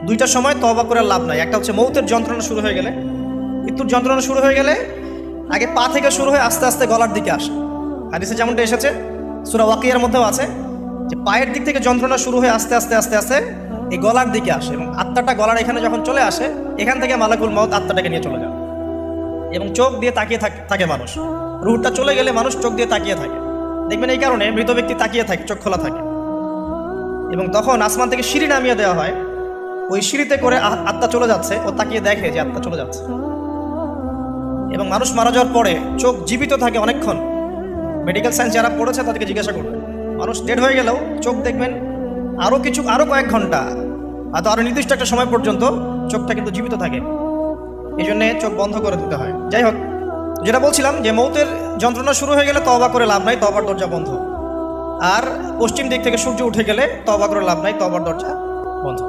দুইটার সময় তওবা করে লাভ নাই। একটা হচ্ছে মৌতের যন্ত্রণা শুরু হয়ে গেলে, মৃত্যুর যন্ত্রণা শুরু হয়ে গেলে আগে পা থেকে শুরু হয়ে আস্তে আস্তে গলার দিকে আসে। হাদিসে যেমনটা এসেছে, সূরা ওয়াকিয়ার মধ্যেও আছে যে পায়ের দিক থেকে যন্ত্রণা শুরু হয়ে আস্তে আস্তে আস্তে আস্তে এই গলার দিকে আসে, এবং আত্মাটা গলার এখানে যখন চলে আসে, এখান থেকে মালাকুল মউত আত্মাটাকে নিয়ে চলে যায় এবং চোখ দিয়ে তাকিয়ে থাকে মানুষ। রুহটা চলে গেলে মানুষ চোখ দিয়ে তাকিয়ে থাকে, দেখবেন এই কারণে মৃত ব্যক্তি তাকিয়ে থাকে, চোখ খোলা থাকে। এবং তখন আসমান থেকে সিঁড়ি নামিয়ে দেওয়া হয়, ওই সিঁড়িতে করে আত্মা চলে যাচ্ছে, ও তাকিয়ে দেখে যে আত্মা চলে যাচ্ছে। এবং মানুষ মারা যাওয়ার পরে চোখ জীবিত থাকে অনেকক্ষণ। মেডিকেল সায়েন্স যারা পড়েছে তাদেরকে জিজ্ঞাসা করবে, মানুষ ডেড হয়ে গেলেও চোখ দেখবেন আরও কয়েক ঘন্টা, হয়তো আরও নির্দিষ্ট একটা সময় পর্যন্ত চোখটা কিন্তু জীবিত থাকে। এই জন্যে চোখ বন্ধ করে দিতে হয়। যাই হোক, যেটা বলছিলাম যে মৌতের যন্ত্রণা শুরু হয়ে গেলে তওবা করে লাভ নাই, তওবার দরজা বন্ধ। আর পশ্চিম দিক থেকে সূর্য উঠে গেলে তওবা করে লাভ নাই, তওবার দরজা বন্ধ।